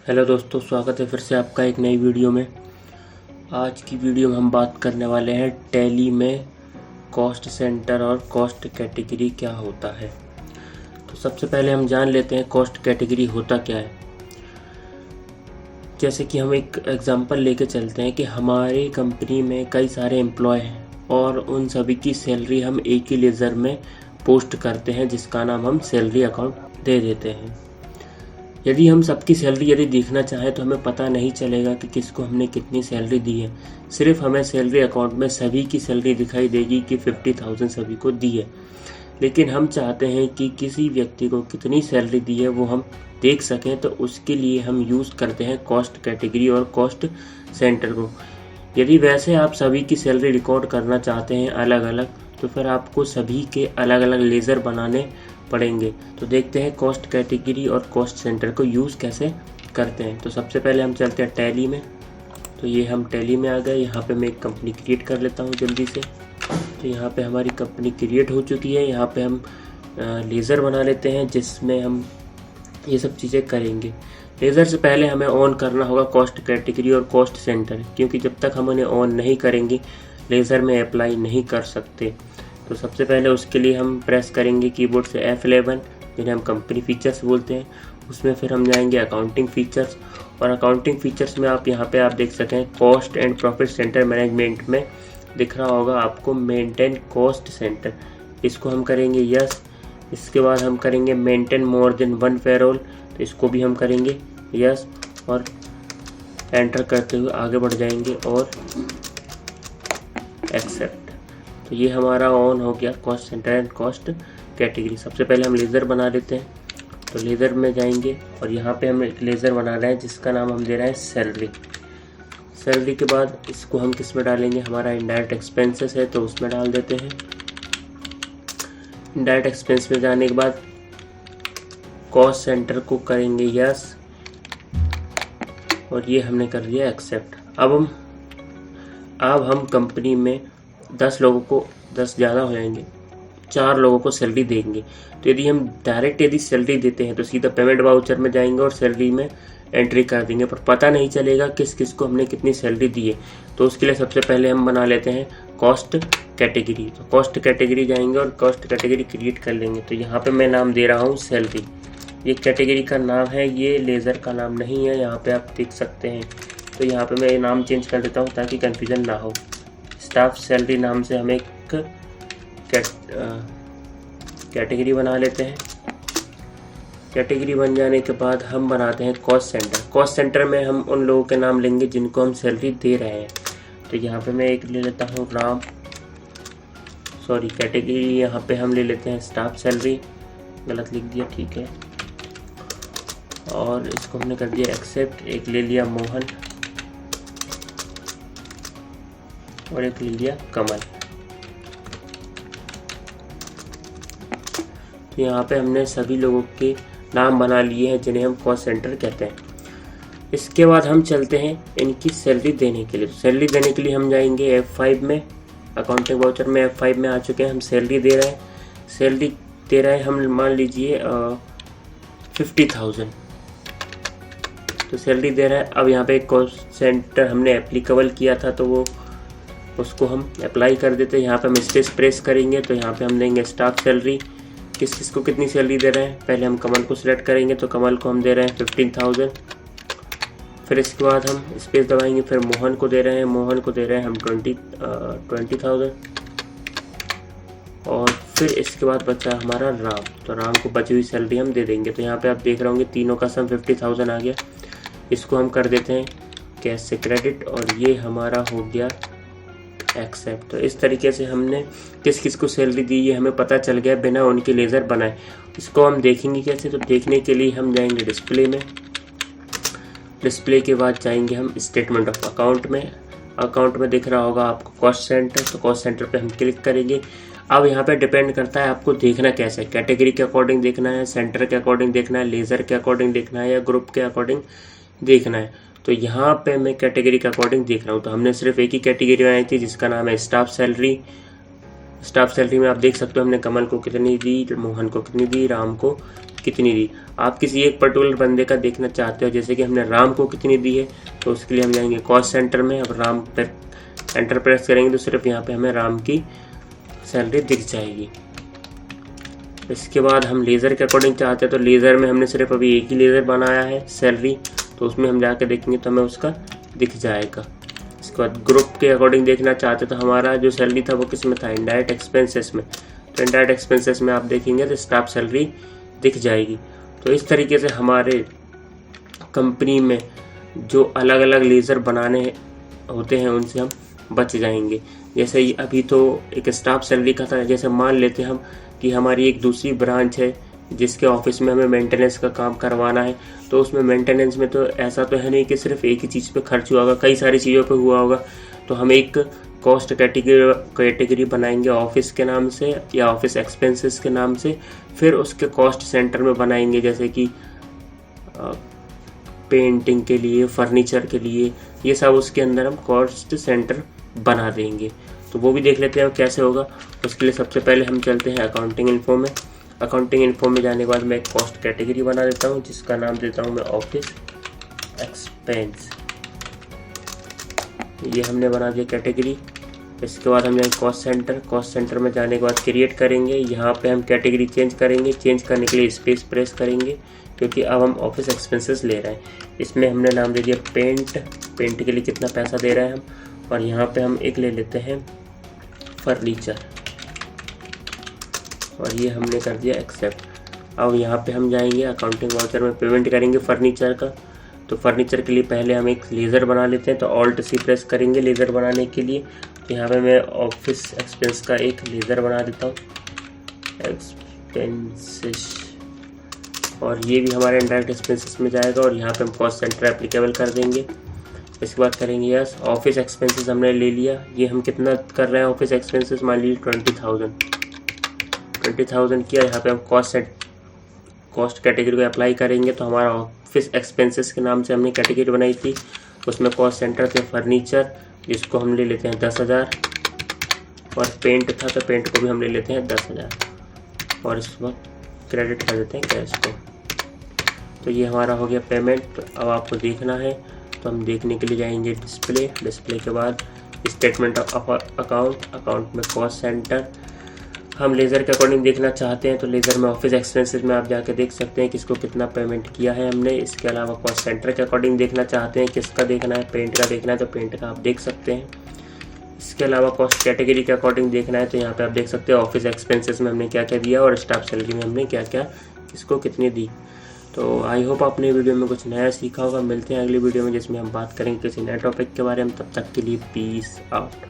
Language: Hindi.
हेलो दोस्तों, स्वागत है फिर से आपका एक नई वीडियो में। आज की वीडियो में हम बात करने वाले हैं टैली में कॉस्ट सेंटर और कॉस्ट कैटेगरी क्या होता है। तो सबसे पहले हम जान लेते हैं कॉस्ट कैटेगरी होता क्या है। जैसे कि हम एक एग्जांपल लेके चलते हैं कि हमारी कंपनी में कई सारे एम्प्लॉय हैं और उन सभी की सैलरी हम एक ही लेज़र में पोस्ट करते हैं, जिसका नाम हम सैलरी अकाउंट दे देते हैं। यदि हम सबकी सैलरी देखना चाहें तो हमें पता नहीं चलेगा कि किसको हमने कितनी सैलरी दी है। सिर्फ हमें सैलरी अकाउंट में सभी की सैलरी दिखाई देगी कि 50,000 सभी को दी है। लेकिन हम चाहते हैं कि किसी व्यक्ति को कितनी सैलरी दी है वो हम देख सकें, तो उसके लिए हम यूज़ करते हैं कॉस्ट कैटेगरी और कॉस्ट सेंटर को। यदि वैसे आप सभी की सैलरी रिकॉर्ड करना चाहते हैं अलग अलग, तो फिर आपको सभी के अलग अलग लेज़र बनाने पड़ेंगे। तो देखते हैं कॉस्ट कैटेगरी और कॉस्ट सेंटर को यूज़ कैसे करते हैं। तो सबसे पहले हम चलते हैं टैली में। तो ये हम टैली में आ गए। यहाँ पे मैं एक कंपनी क्रिएट कर लेता हूँ जल्दी से। तो यहाँ पे हमारी कंपनी क्रिएट हो चुकी है। यहाँ पे हम लेज़र बना लेते हैं जिसमें हम ये सब चीज़ें करेंगे। लेज़र से पहले हमें ऑन करना होगा कॉस्ट कैटेगरी और कॉस्ट सेंटर, क्योंकि जब तक हम उन्हें ऑन नहीं करेंगे लेज़र में अप्लाई नहीं कर सकते। तो सबसे पहले उसके लिए हम प्रेस करेंगे कीबोर्ड से F11, जिन्हें हम कंपनी फीचर्स बोलते हैं। उसमें फिर हम जाएंगे अकाउंटिंग फीचर्स, और अकाउंटिंग फीचर्स में आप यहाँ पे आप देख सकते हैं cost and profit centre management में दिख रहा होगा आपको मेंटेन कॉस्ट सेंटर। इसको हम करेंगे यस। इसके बाद हम करेंगे maintain more than one payroll, तो इसको भी हम करेंगे यस, और एंटर करते हुए आगे बढ़ जाएंगे और एक्सेप्ट। तो ये हमारा ऑन हो गया cost centre and cost category. सबसे पहले हम लेज़र बना लेते हैं। तो लेज़र में जाएंगे और यहाँ पे हम एक लेज़र बना रहे हैं जिसका नाम हम दे रहे हैं सैलरी। सैलरी के बाद इसको हम किस में डालेंगे, हमारा इनडायरेक्ट एक्सपेंसेस है तो उसमें डाल देते हैं। इनडायरेक्ट एक्सपेंस में जाने के बाद कॉस्ट सेंटर को करेंगे यस, और ये हमने कर दिया एक्सेप्ट। अब हम कंपनी में 10 लोगों को, 10 ज़्यादा हो जाएंगे, 4 लोगों को सैलरी देंगे। तो यदि हम डायरेक्ट सैलरी देते हैं तो सीधा पेमेंट वाउचर में जाएंगे और सैलरी में एंट्री कर देंगे, पर पता नहीं चलेगा किस किस को हमने कितनी सैलरी दी है। तो उसके लिए सबसे पहले हम बना लेते हैं कॉस्ट कैटेगरी। तो कॉस्ट कैटेगरी जाएंगे और कॉस्ट कैटेगरी क्रिएट कर लेंगे। तो यहाँ पर मैं नाम दे रहा हूँ सैलरी। ये कैटेगरी का नाम है, ये लेज़र का नाम नहीं है, यहाँ पर आप देख सकते हैं। तो यहाँ पर मैं नाम चेंज कर देता हूँ ताकि कन्फ्यूज़न ना हो। स्टाफ सैलरी नाम से हम एक कैटेगरी बना लेते हैं। कैटेगरी बन जाने के बाद हम बनाते हैं कॉस्ट सेंटर। कॉस्ट सेंटर में हम उन लोगों के नाम लेंगे जिनको हम सैलरी दे रहे हैं। तो यहाँ पे मैं एक ले लेता हूँ कैटेगरी यहाँ पे हम ले लेते हैं स्टाफ सैलरी। गलत लिख दिया, ठीक है, और इसको हमने कर दिया एक्सेप्ट। एक ले लिया मोहन और एक ले लिया कमल। तो यहाँ पे हमने सभी लोगों के नाम बना लिए हैं जिन्हें हम कॉस्ट सेंटर कहते हैं। इसके बाद हम चलते हैं इनकी सैलरी देने के लिए। सैलरी देने के लिए हम जाएंगे F5 में, अकाउंटिंग वाउचर में F5 में आ चुके हैं। हम सैलरी दे रहे हैं। सैलरी दे रहे हैं हम, मान लीजिए 50,000। तो सैलरी दे रहा है। अब यहाँ पे कॉस्ट सेंटर हमने एप्लीकेबल किया था तो वो उसको हम अप्लाई कर देते हैं। यहाँ पे हम स्पेस प्रेस करेंगे तो यहाँ पे हम देंगे स्टाफ सैलरी। किस किस को कितनी सैलरी दे रहे हैं, पहले हम कमल को सिलेक्ट करेंगे तो कमल को हम दे रहे हैं 15,000। फिर इसके बाद हम स्पेस दबाएंगे, फिर मोहन को दे रहे हैं, मोहन को दे रहे हैं हम 20,000। और फिर इसके बाद बचा हमारा राम, तो राम को बची हुई सैलरी हम दे देंगे। तो यहाँ पे आप देख रहे होंगे तीनों का सम 50,000 आ गया। इसको हम कर देते हैं कैश से क्रेडिट और ये हमारा हो गया एक्सेप्ट। तो इस तरीके से हमने किस किस को सैलरी दी ये हमें पता चल गया बिना उनके लेज़र बनाए। इसको हम देखेंगे कैसे, तो देखने के लिए हम जाएंगे डिस्प्ले में। डिस्प्ले के बाद जाएंगे हम स्टेटमेंट ऑफ अकाउंट में। अकाउंट में दिख रहा होगा आपको कॉस्ट सेंटर, तो कॉस्ट सेंटर पे हम क्लिक करेंगे। अब यहाँ पे डिपेंड करता है आपको देखना कैसे, कैटेगरी के अकॉर्डिंग देखना है, सेंटर के अकॉर्डिंग देखना है, लेज़र के अकॉर्डिंग देखना है, या ग्रुप के अकॉर्डिंग देखना है। तो यहाँ पे मैं कैटेगरी के अकॉर्डिंग देख रहा हूँ। तो हमने सिर्फ एक ही कैटेगरी बनाई थी जिसका नाम है स्टाफ सैलरी। स्टाफ सैलरी में आप देख सकते हो हमने कमल को कितनी दी, मोहन को कितनी दी, राम को कितनी दी। आप किसी एक पर्टिकुलर बंदे का देखना चाहते हो, जैसे कि हमने राम को कितनी दी है, तो उसके लिए हम जाएंगे कॉस्ट सेंटर में। अब राम पर एंटर प्रेस करेंगे तो सिर्फ यहाँ पे हमें राम की सैलरी दिख जाएगी। इसके बाद हम लेज़र के अकॉर्डिंग चाहते हैं, तो लेज़र में हमने सिर्फ अभी एक ही लेज़र बनाया है सैलरी, तो उसमें हम जाके देखेंगे तो हमें उसका दिख जाएगा। इसके बाद ग्रुप के अकॉर्डिंग देखना चाहते तो हमारा जो सैलरी था वो किस में था, इनडायरेक्ट एक्सपेंसेस में। तो इनडायरेक्ट एक्सपेंसेस में आप देखेंगे तो स्टाफ सैलरी दिख जाएगी। तो इस तरीके से हमारे कंपनी में जो अलग अलग लेज़र बनाने होते हैं उनसे हम बच जाएंगे। जैसे ही अभी तो एक स्टाफ सैलरी का था, जैसे मान लेते हम कि हमारी एक दूसरी ब्रांच है जिसके ऑफिस में हमें मेंटेनेंस का काम करवाना है, तो उसमें मेंटेनेंस में तो ऐसा तो है नहीं कि सिर्फ एक ही चीज़ पे खर्च हुआ होगा, कई सारी चीज़ों पे हुआ होगा। तो हम एक कॉस्ट कैटेगरी बनाएंगे ऑफिस के नाम से या ऑफिस एक्सपेंसेस के नाम से, फिर उसके कॉस्ट सेंटर में बनाएंगे, जैसे कि पेंटिंग के लिए, फर्नीचर के लिए, ये सब उसके अंदर हम कॉस्ट सेंटर बना देंगे। तो वो भी देख लेते हैं कैसे होगा। उसके लिए सबसे पहले हम चलते हैं अकाउंटिंग इन्फो में। अकाउंटिंग इन्फो में जाने के बाद मैं एक कॉस्ट कैटेगरी बना देता हूँ जिसका नाम देता हूँ मैं ऑफिस एक्सपेंस। ये हमने बना दिया कैटेगरी। इसके बाद हम जाएंगे कॉस्ट सेंटर। कॉस्ट सेंटर में जाने के बाद क्रिएट करेंगे। यहाँ पे हम कैटेगरी चेंज करेंगे। चेंज करने के लिए स्पेस प्रेस करेंगे क्योंकि अब हम ऑफिस एक्सपेंसेस ले रहे हैं। इसमें हमने नाम दे दिया पेंट। पेंट के लिए कितना पैसा दे रहे हैं हम, और यहाँ पे हम एक ले लेते हैं फर्नीचर, और ये हमने कर दिया एक्सेप्ट। अब यहाँ पे हम जाएंगे अकाउंटिंग वाउचर में पेमेंट करेंगे फर्नीचर का। तो फर्नीचर के लिए पहले हम एक लेज़र बना लेते हैं, तो ऑल्ट सी प्रेस करेंगे लेज़र बनाने के लिए। तो यहाँ पे मैं ऑफिस एक्सपेंस का एक लेज़र बना देता हूँ एक्सपेंसेस, और ये भी हमारे इनडायरेक्ट एक्सपेंसेस में जाएगा, और यहाँ पे हम कॉस्ट सेंटर एप्लीकेबल कर देंगे। इसके बाद करेंगे यस। ऑफिस एक्सपेंसेस हमने ले लिया। ये हम कितना कर रहे हैं ऑफिस एक्सपेंसेस, मान लीजिए 20,000 किया। यहाँ पे हम कॉस्ट कैटेगरी को अप्लाई करेंगे। तो हमारा ऑफिस एक्सपेंसेस के नाम से हमने कैटेगरी बनाई थी, उसमें कॉस्ट सेंटर थे फर्नीचर, जिसको हम ले लेते हैं 10,000, और पेंट था तो पेंट को भी हम ले लेते हैं 10,000, और इस वक्त क्रेडिट कर देते हैं कैश को। तो ये हमारा हो गया पेमेंट। अब आपको देखना है तो हम देखने के लिए जाएंगे डिस्प्ले। डिस्प्ले के बाद स्टेटमेंट ऑफ अकाउंट में कॉस्ट सेंटर। हम लेज़र के अकॉर्डिंग देखना चाहते हैं तो लेज़र में ऑफिस एक्सपेंसेस में आप जाके देख सकते हैं किसको कितना पेमेंट किया है हमने। इसके अलावा कॉस्ट सेंटर के अकॉर्डिंग देखना चाहते हैं किसका देखना है, पेंट का देखना है तो पेंट का आप देख सकते हैं। इसके अलावा कॉस्ट कैटेगरी के अकॉर्डिंग देखना है तो यहाँ पे आप देख सकते हैं ऑफिस एक्सपेंसेस में हमने क्या क्या दिया और स्टाफ सैलरी में हमने क्या क्या किसको कितनी दी। तो आई होप आपने वीडियो में कुछ नया सीखा होगा। मिलते हैं अगली वीडियो में जिसमें हम बात करेंगे किसी नए टॉपिक के बारे में। तब तक के लिए पीस आउट।